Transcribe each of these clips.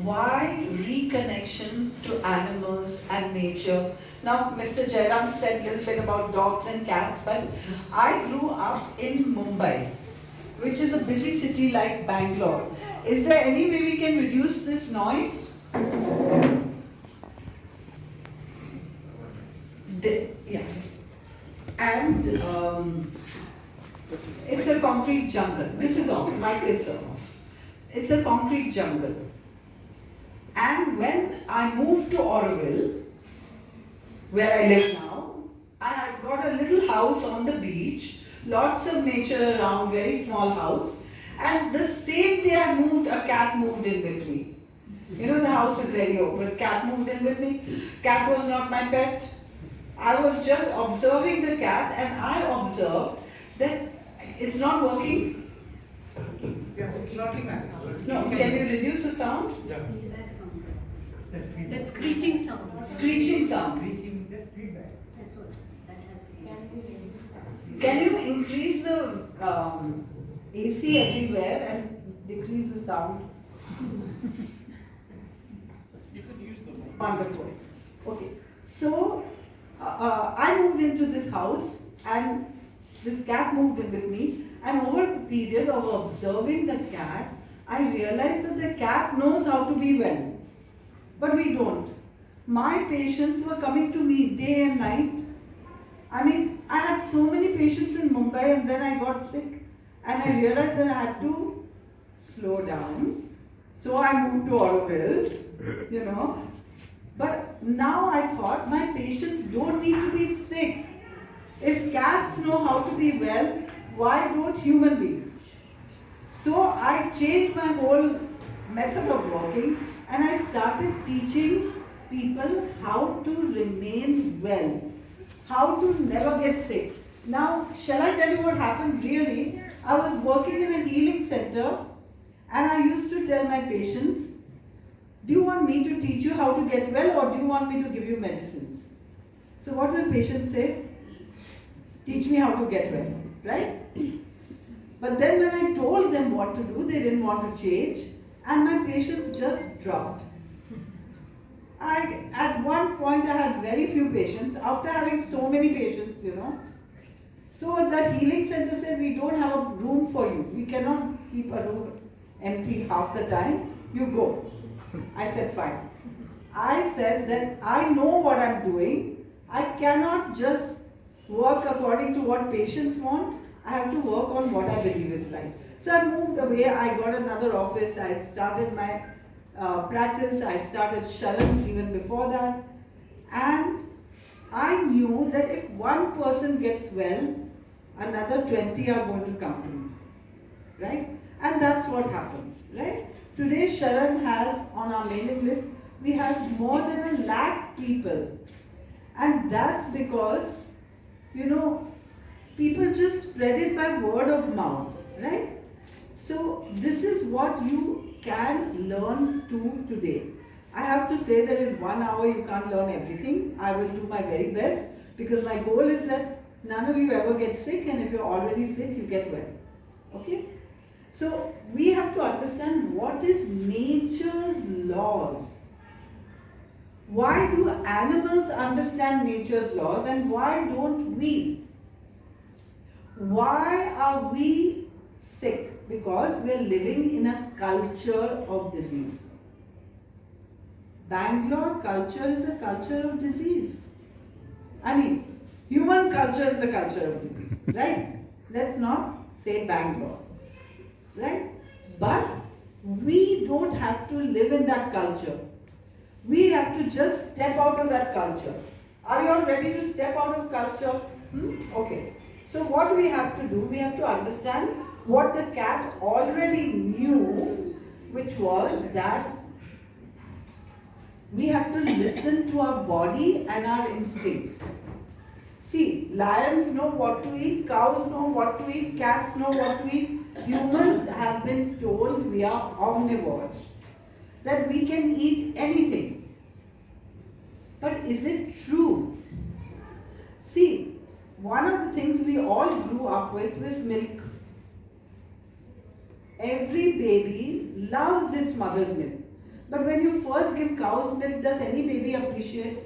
why reconnection to animals and nature? Now, Mr. Jairam said a little bit about dogs and cats, but I grew up in Mumbai, which is a busy city like Bangalore. Is there any way we can reduce this noise? Yeah. And it's a concrete jungle. This is off, mic is off. It's a concrete jungle. And when I moved to Oroville, where I live now, I had got a little house on the beach, lots of nature around, very small house. And the same day I moved, a cat moved in with me. You know, the house is very open. Cat moved in with me. Cat was not my pet. I was just observing the cat and I observed that it's not working. No, can you reduce the sound? That screeching sound. Screeching sound. Can you increase the AC everywhere and decrease the sound? Wonderful. Okay. So, I moved into this house and this cat moved in with me, and over a period of observing the cat, I realized that the cat knows how to be well, but we don't. My patients were coming to me day and night. I mean, I had so many patients in Mumbai and then I got sick and I realized that I had to slow down. So I moved to Oroville, you know. But now I thought my patients don't need to be sick. If cats know how to be well, why don't human beings? So I changed my whole method of working and I started teaching people how to remain well, how to never get sick. Now, shall I tell you what happened really? I was working in a healing center and I used to tell my patients, do you want me to teach you how to get well or do you want me to give you medicines? So what will patients say? Teach me how to get well, right? But then when I told them what to do, they didn't want to change and my patients just dropped. At one point I had very few patients after having so many patients, you know. So the healing center said, we don't have a room for you. We cannot keep a room empty half the time. You go. I said, fine. I said that I know what I'm doing. I cannot just work according to what patients want. I have to work on what I believe is right. So I moved away. I got another office. I started my practice. I started Shalan even before that. And I knew that if one person gets well, another 20 are going to come to me. Right? And that's what happened. Right? Today Sharan has on our mailing list, we have more than 1 lakh people. And that's because, you know, people just spread it by word of mouth, right? So this is what you can learn to today. I have to say that in 1 hour you can't learn everything. I will do my very best because my goal is that none of you ever get sick and if you're already sick, you get well. Okay? So we have to understand what is nature's laws. Why do animals understand nature's laws and why don't we? Why are we sick? Because we are living in a culture of disease. Bangalore culture is a culture of disease. I mean, human culture is a culture of disease, right? Let's not say Bangalore. Right? But we don't have to live in that culture. We have to just step out of that culture. Are you all ready to step out of culture? Okay. So what we have to do, we have to understand what the cat already knew, which was that we have to listen to our body and our instincts. See, lions know what to eat, cows know what to eat, cats know what to eat. Humans have been told we are omnivores, that we can eat anything. But is it true? See, one of the things we all grew up with was milk. Every baby loves its mother's milk. But when you first give cow's milk, does any baby appreciate?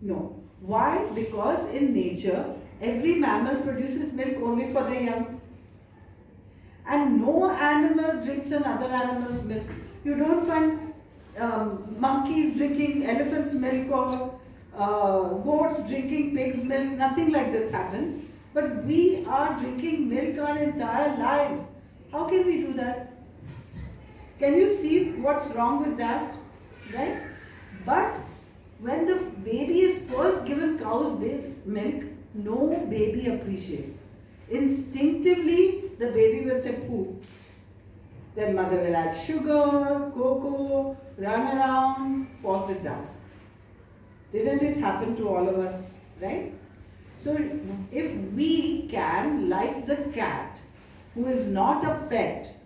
No. Why? Because in nature, every mammal produces milk only for the young. And no animal drinks another animal's milk. You don't find monkeys drinking elephant's milk or goats drinking pig's milk. Nothing like this happens. But we are drinking milk our entire lives. How can we do that? Can you see what's wrong with that? Right? But when the baby is first given cow's milk, no baby appreciates. Instinctively, the baby will say poo. Then mother will add sugar, cocoa, run around, force it down. Didn't it happen to all of us? Right? So if we can, like the cat, who is not a pet,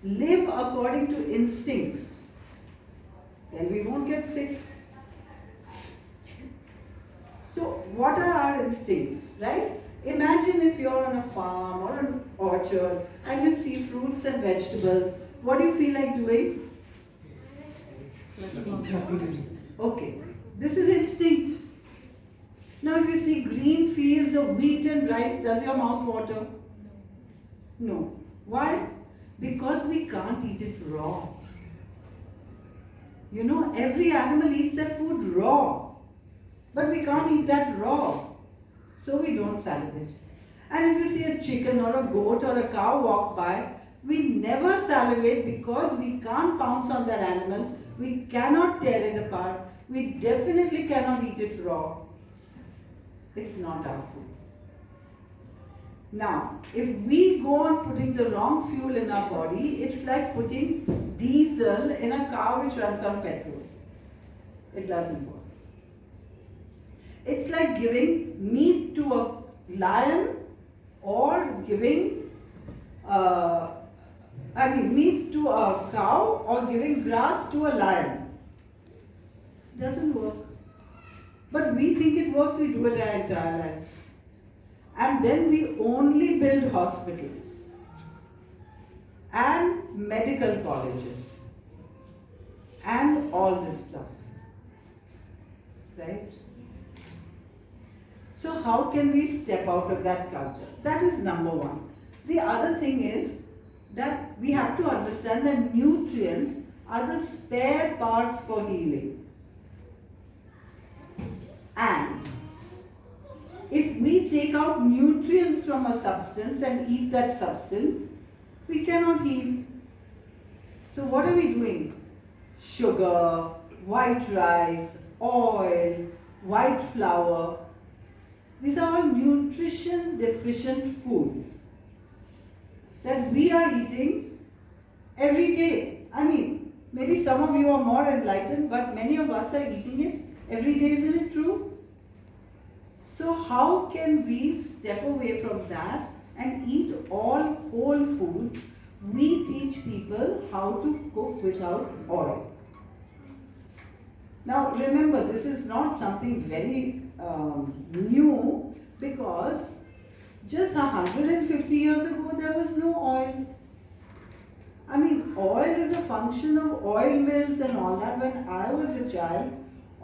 live according to instincts, then we won't get sick. So what are our instincts, right? Imagine if you're on a farm or an orchard and you see fruits and vegetables, what do you feel like doing? Okay, this is instinct. Now if you see green fields of wheat and rice, does your mouth water? No. Why? Because we can't eat it raw. You know, every animal eats their food raw. But we can't eat that raw. So we don't salivate. And if you see a chicken or a goat or a cow walk by, we never salivate because we can't pounce on that animal. We cannot tear it apart. We definitely cannot eat it raw. It's not our food. Now, if we go on putting the wrong fuel in our body, it's like putting diesel in a car which runs on petrol. It doesn't work. It's like giving meat to a lion or giving meat to a cow or giving grass to a lion. It doesn't work. But we think it works, we do it our entire lives. And then we only build hospitals and medical colleges and all this stuff. Right? So how can we step out of that culture? That is number one. The other thing is that we have to understand that nutrients are the spare parts for healing. And if we take out nutrients from a substance and eat that substance, we cannot heal. So what are we doing? Sugar, white rice, oil, white flour. These are all nutrition deficient foods that we are eating every day. I mean, maybe some of you are more enlightened, but many of us are eating it every day, isn't it true? So how can we step away from that and eat all whole foods? We teach people how to cook without oil. Now remember, this is not something very new, because just 150 years ago there was no oil. I mean, oil is a function of oil mills and all that. When I was a child,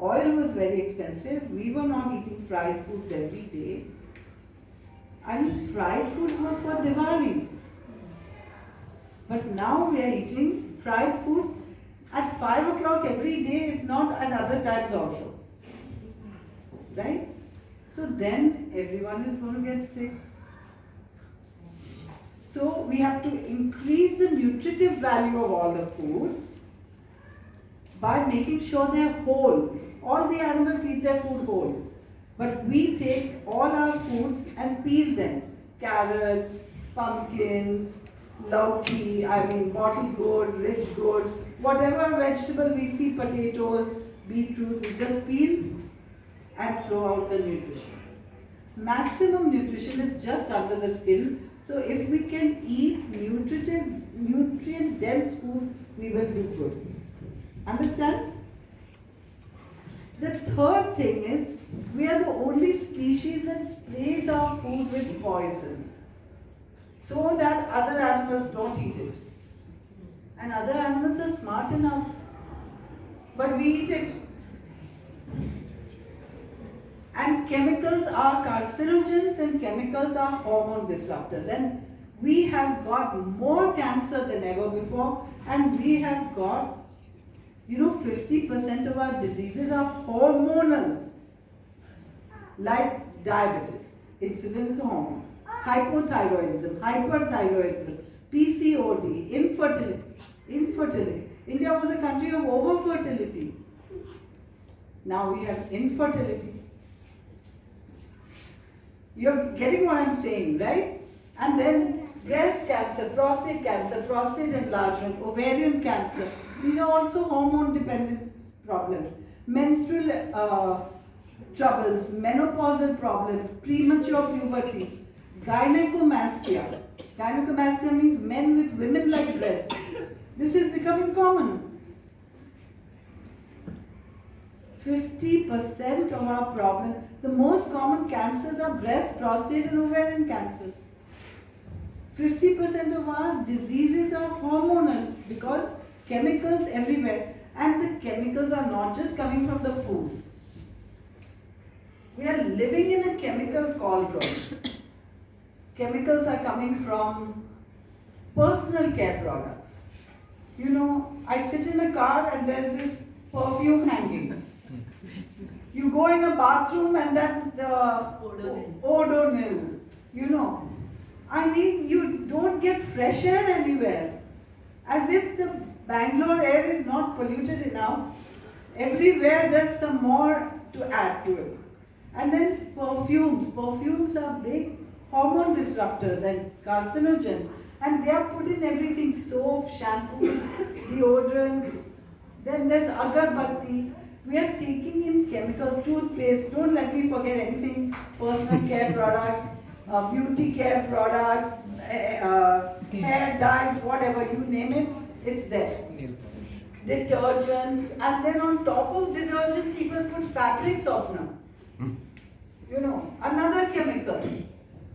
oil was very expensive. We were not eating fried foods every day. I mean, fried foods were for Diwali. But now we are eating fried foods at 5 o'clock every day, if not at other times also. Right? So then everyone is going to get sick. So we have to increase the nutritive value of all the foods by making sure they are whole. All the animals eat their food whole. But we take all our foods and peel them. Carrots, pumpkins, lauki, bottle gourd, ridge gourd, whatever vegetable we see, potatoes, beetroot, we just peel and throw out the nutrition. Maximum nutrition is just under the skin. So if we can eat nutrient-dense food, we will do good. Understand? The third thing is, we are the only species that sprays our food with poison so that other animals don't eat it. And other animals are smart enough, but we eat it. And chemicals are carcinogens and chemicals are hormone disruptors. And we have got more cancer than ever before, and we have got, 50% of our diseases are hormonal, like diabetes. Insulin is a hormone. Hypothyroidism, hyperthyroidism, PCOD, infertility. India was a country of overfertility. Now we have infertility. You're getting what I'm saying, right? And then breast cancer, prostate enlargement, ovarian cancer. These are also hormone dependent problems. Menstrual troubles, menopausal problems, premature puberty, gynecomastia. Gynecomastia means men with women-like breasts. This is becoming common. 50% of our problems, the most common cancers are breast, prostate and ovarian cancers. 50% of our diseases are hormonal because chemicals everywhere, and the chemicals are not just coming from the food. We are living in a chemical cauldron. Chemicals are coming from personal care products. I sit in a car and there's this perfume hanging. You go in a bathroom and that odonil, you don't get fresh air anywhere. As if the Bangalore air is not polluted enough. Everywhere there's some more to add to it. And then perfumes. Perfumes are big hormone disruptors and carcinogens. And they are put in everything: soap, shampoo, deodorants. Then there's agarbatti. We are taking in chemicals, toothpaste. Don't let me forget anything. Personal care products, beauty care products, hair dyes, whatever you name it, it's there. Detergents, and then on top of detergent, people put fabric softener. Another chemical.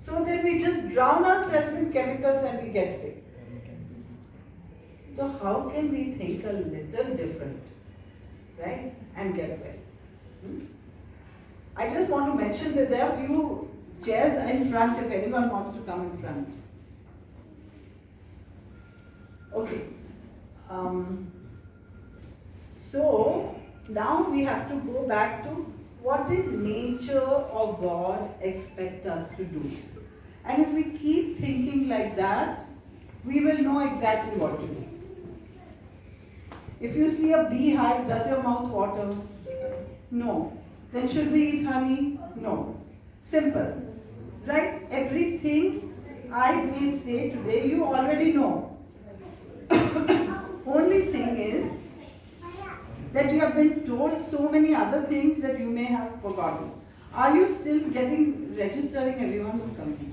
So that we just drown ourselves in chemicals and we get sick. So how can we think a little different, right? And get well? I just want to mention that there are few chairs in front if anyone wants to come in front. Okay. So now we have to go back to what did nature or God expect us to do? And if we keep thinking like that, we will know exactly what to do. If you see a beehive, does your mouth water? No. Then should we eat honey? No. Simple. Right? Everything I may say today, you already know. Only thing is that you have been told so many other things that you may have forgotten. Are you still registering everyone who's coming?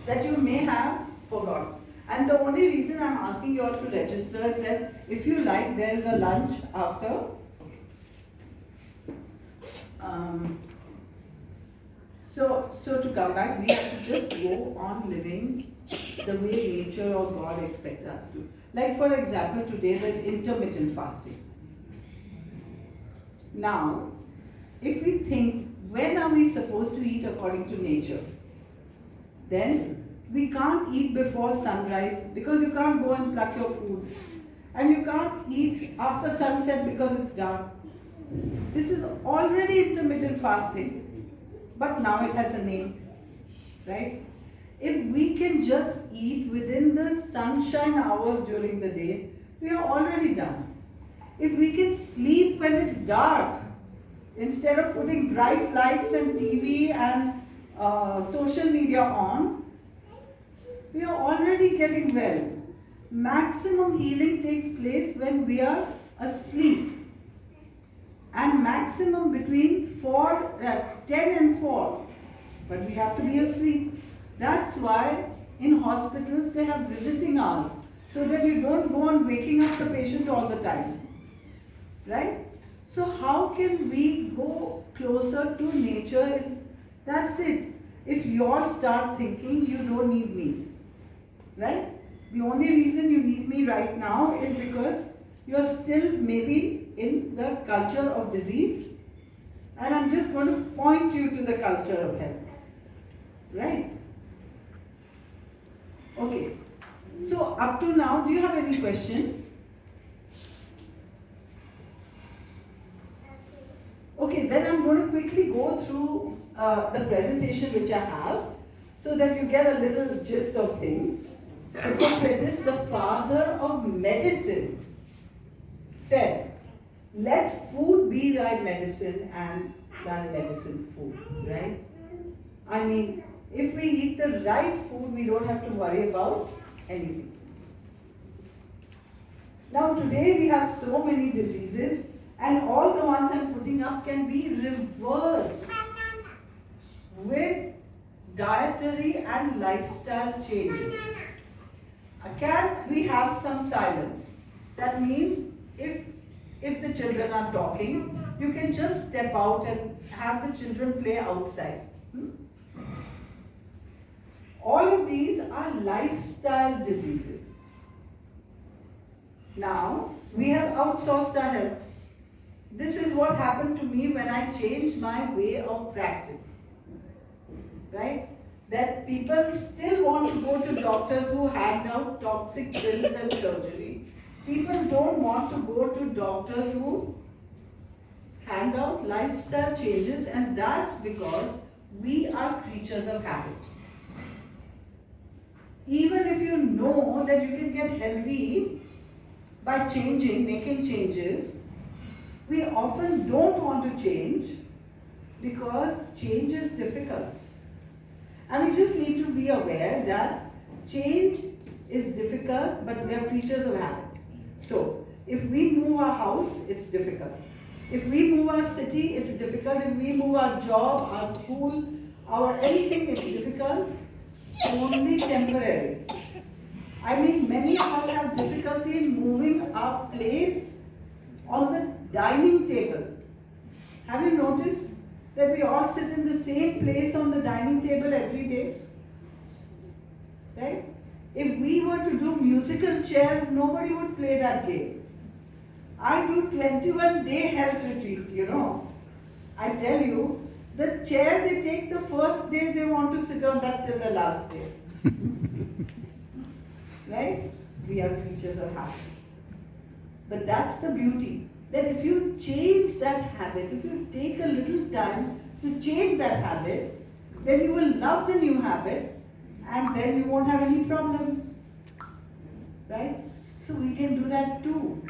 That you may have forgotten. And the only reason I'm asking you all to register is that if you like, there's a lunch after. So to come back, we have to just go on living the way nature or God expects us to. Like for example, today there's intermittent fasting. Now, if we think, when are we supposed to eat according to nature? Then we can't eat before sunrise because you can't go and pluck your food. And you can't eat after sunset because it's dark. This is already intermittent fasting. But now it has a name, right? If we can just eat within the sunshine hours during the day, we are already done. If we can sleep when it's dark, instead of putting bright lights and TV and social media on, we are already getting well. Maximum healing takes place when we are asleep. And maximum between 10 and 4. But we have to be asleep. That's why in hospitals they have visiting hours. So that you don't go on waking up the patient all the time. Right? So how can we go closer to nature? That's it. If you all start thinking, you don't need me. Right? The only reason you need me right now is because you're still maybe in the culture of disease, and I'm just going to point you to the culture of health. Right? Okay. So up to now, do you have any questions? Okay, then I'm going to quickly go through the presentation which I have so that you get a little gist of things. Hippocrates, the father of medicine, said, "Let food be thy medicine and thy medicine food," right? I mean, if we eat the right food, we don't have to worry about anything. Now today we have so many diseases, and all the ones I'm putting up can be reversed with dietary and lifestyle changes. Can we have some silence? That means if the children are talking, you can just step out and have the children play outside. All of these are lifestyle diseases. Now, we have outsourced our health. This is what happened to me when I changed my way of practice. Right? That people still want to go to doctors who hand out toxic pills and surgery. People don't want to go to doctors who hand out lifestyle changes, and that's because we are creatures of habit. Even if you know that you can get healthy by changing, making changes, we often don't want to change because change is difficult. And we just need to be aware that change is difficult, but we are creatures of habit. So, if we move our house, it's difficult. If we move our city, it's difficult. If we move our job, our school, our anything, it's difficult. Only temporary. I mean, many of us have difficulty in moving our place on the dining table. Have you noticed that we all sit in the same place on the dining table every day? Right? If we were to do musical chairs, nobody would play that game. I do 21-day health retreat, you know. I tell you, the chair they take the first day, they want to sit on that till the last day. Right? We are creatures of habit. But that's the beauty. That if you change that habit, if you take a little time to change that habit, then you will love the new habit and then you won't have any problem. Right? So we can do that too.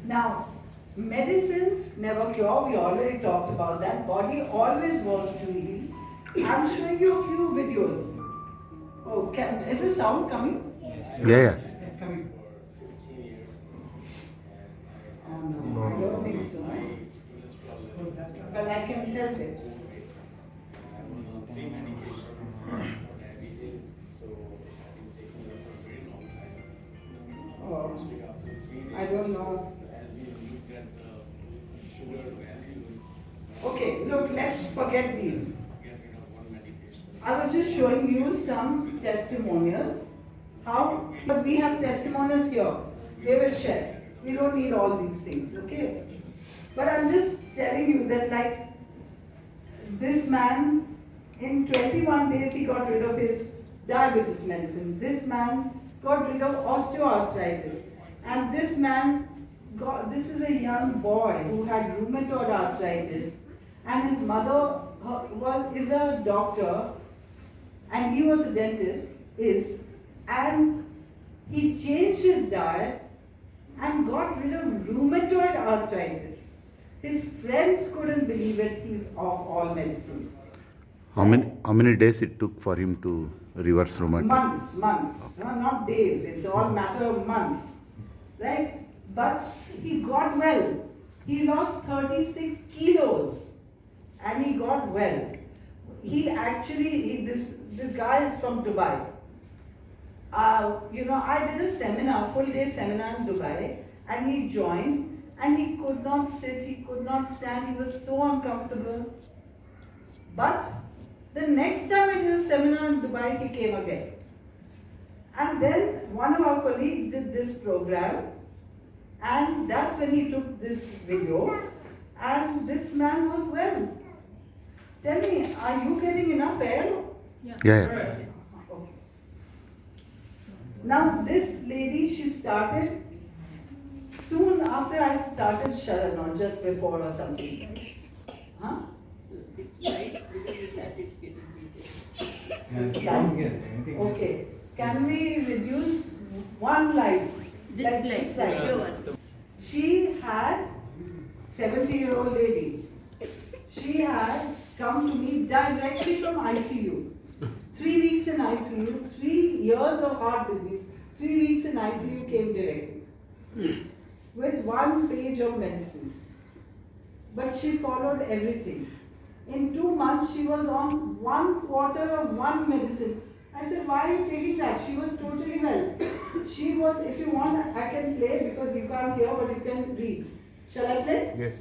Now, medicines never cure, we already talked about that. Body always wants to heal. I'm showing you a few videos. Oh, is the sound coming? Yeah. It's coming. Oh no, I don't think so. But I can help it. Oh, I don't know. Okay, look, let's forget these. I was just showing you some testimonials. But we have testimonials here. They will share. We don't need all these things, okay? But I'm just telling you that, like, this man, in 21 days, he got rid of his diabetes medicines. This man got rid of osteoarthritis. And this man this is a young boy who had rheumatoid arthritis. And his mother is a doctor, and he was a dentist, and he changed his diet and got rid of rheumatoid arthritis. His friends couldn't believe it. He's off all medicines. How many days it took for him to reverse rheumatoid? Months. No, not days. It's all matter of months, right? But he got well. He lost 36 kilos, and he got well. This guy is from Dubai. I did a seminar, full day seminar in Dubai, and he joined, and he could not sit, he could not stand, he was so uncomfortable. But the next time I did a seminar in Dubai, he came again. And then one of our colleagues did this program, and that's when he took this video, and this man was well. Tell me, are you getting enough air? Yeah, yeah. Okay. Now this lady, she started soon after I started Sharan, or just before or something. Huh? Okay. Can we reduce one light? This light. Show us. She had 70-year-old lady. She had come to me directly from ICU. 3 weeks in ICU, 3 years of heart disease, 3 weeks in ICU came directly. With 1 page of medicines. But she followed everything. In 2 months, she was on 1/4 of one medicine. I said, why are you taking that? She was totally well. She was, if you want, I can play because you can't hear, but you can read. Shall I play? Yes.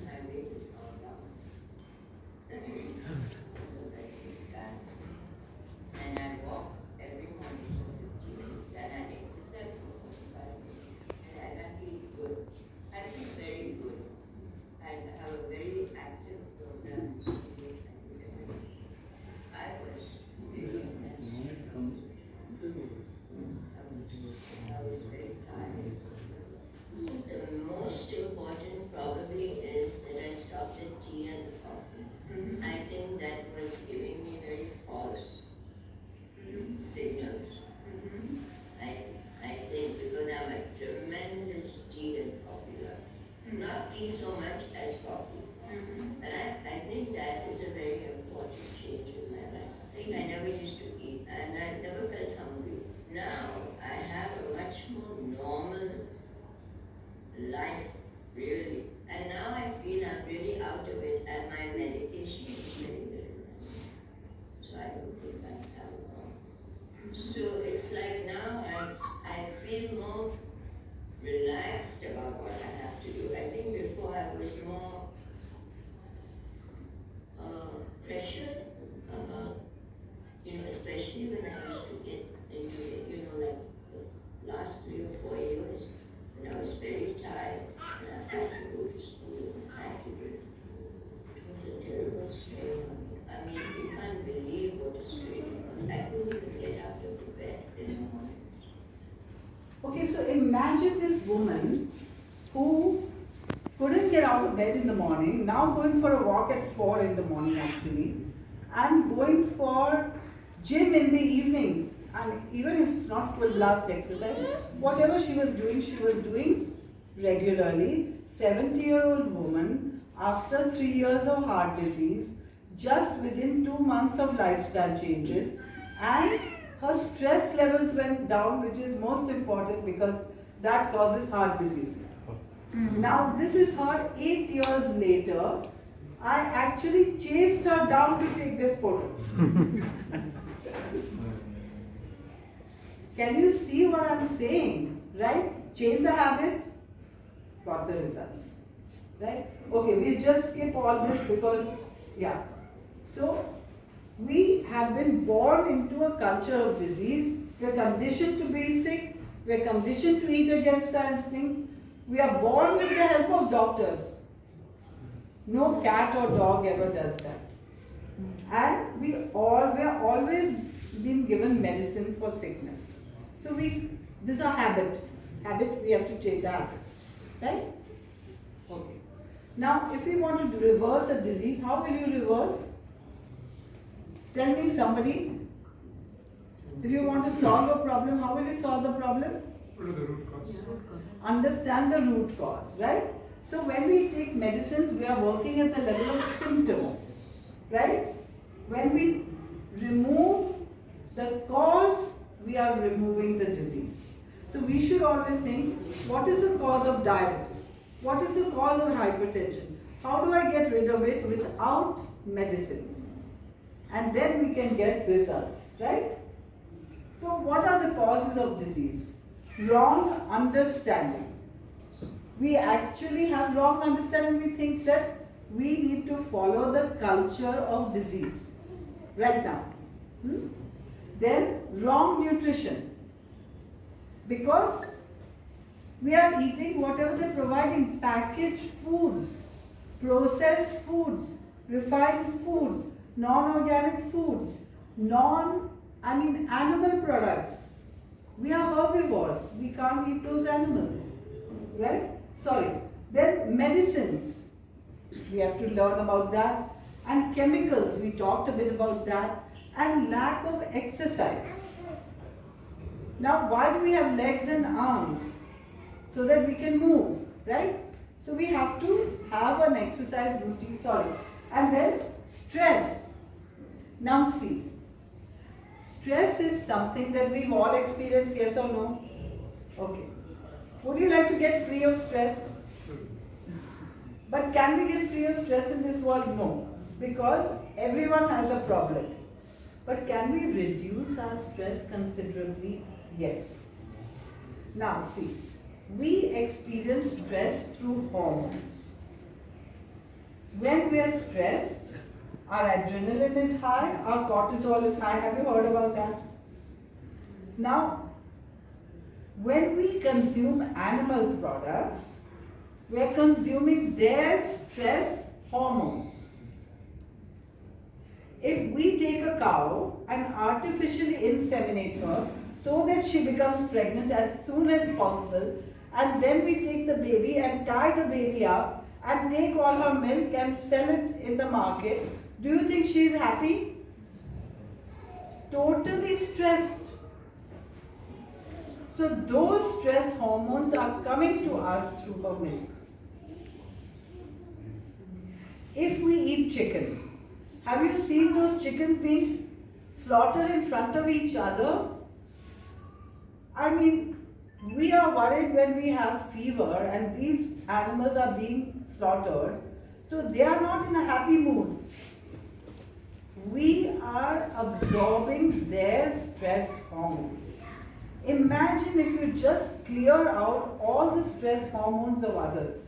And I walk every morning for 15 minutes and I exercise for 45 minutes. And I feel good. I feel very good. I have a very active program. I was very I was very tired. The most important probably is that I stopped the tea and the coffee. I think that was giving me very false signals. I think because I'm a tremendous tea and coffee lover. Not tea so much as coffee. And I think that is a very important change in my life. I think I never used to eat and I never felt hungry. Now I have a much more normal life, really. And now I feel I'm really out of it and my medication is very little. So I don't think I have long. So it's like now I feel more relaxed about what I have to do. I think before I was more pressured about, especially when I used to get into it, like the last 3 or 4 years, when I was very tired and I had to go to school and I had to do it. It was a terrible strain on me. I mean, you can't believe what a strain it was. I couldn't even get out of the bed in the morning. Okay, so imagine this woman who couldn't get out of bed in the morning, now going for a walk at 4 in the morning actually, and going for gym in the evening. And even if it's not full blast exercise, whatever she was doing regularly. 70-year-old woman, after 3 years of heart disease, just within 2 months of lifestyle changes, and her stress levels went down, which is most important because that causes heart disease. Now this is her 8 years later. I actually chased her down to take this photo. Can you see what I'm saying? Right? Change the habit, got the results. Right? Okay, we'll just skip all this because, yeah. So, we have been born into a culture of disease. We're conditioned to be sick. We're conditioned to eat against our instinct. We are born with the help of doctors. No cat or dog ever does that. And we are always been given medicine for sickness. So this is a habit. We have to change the habit. Right? Okay. Now, if we want to reverse a disease, how will you reverse? Tell me somebody. If you want to solve a problem, how will you solve the problem? What are the root causes? Understand the root cause, right? So when we take medicines, we are working at the level of symptoms, right? When we remove the cause, we are removing the disease. So we should always think, what is the cause of diabetes? What is the cause of hypertension? How do I get rid of it without medicines? And then we can get results, right? So what are the causes of disease? Wrong understanding. We actually have wrong understanding. We think that we need to follow the culture of disease right now. Then wrong nutrition. Because we are eating whatever they're providing, packaged foods, processed foods, refined foods, non-organic foods, animal products. We are herbivores. We can't eat those animals. Right? Sorry. Then medicines. We have to learn about that. And chemicals. We talked a bit about that. And lack of exercise. Now, why do we have legs and arms? So that we can move, right? So we have to have an exercise routine, And then stress. Now see, stress is something that we've all experienced, yes or no? Okay. Would you like to get free of stress? But can we get free of stress in this world? No. Because everyone has a problem. But can we reduce our stress considerably? Yes. Now see, we experience stress through hormones. When we are stressed, our adrenaline is high, our cortisol is high. Have you heard about that? Now, when we consume animal products, we are consuming their stress hormones. If we take a cow and artificially inseminate her so that she becomes pregnant as soon as possible, and then we take the baby and tie the baby up and take all her milk and sell it in the market, do you think she is happy? Totally stressed. So those stress hormones are coming to us through her milk. If we eat chicken, have you seen those chickens being slaughtered in front of each other? We are worried when we have fever and these animals are being slaughtered. So they are not in a happy mood. We are absorbing their stress hormones. Imagine if you just clear out all the stress hormones of others.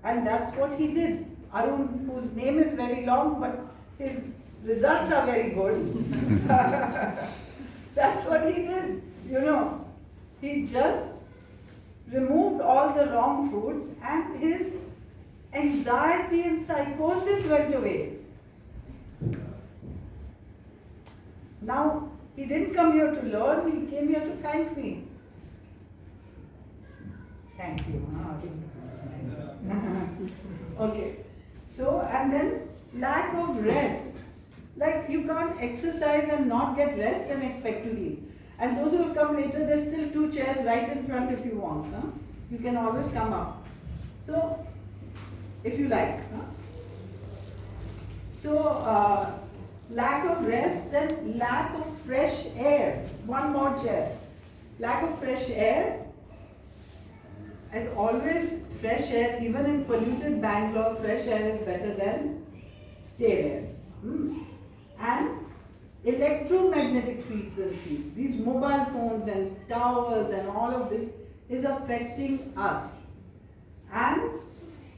And that's what he did. Arun, whose name is very long, but his results are very good. That's what he did, He just removed all the wrong foods and his anxiety and psychosis went away. Now, he didn't come here to learn, he came here to thank me. Thank you. Okay. So, and then lack of rest. Like you can't exercise and not get rest and expect to eat. And those who will come later, there's still 2 chairs right in front if you want. Huh? You can always come up. So, if you like. Huh? So, lack of rest, then lack of fresh air. One more chair. Lack of fresh air. As always, fresh air, even in polluted Bangalore, fresh air is better than stale air. And electromagnetic frequencies, these mobile phones and towers and all of this is affecting us. And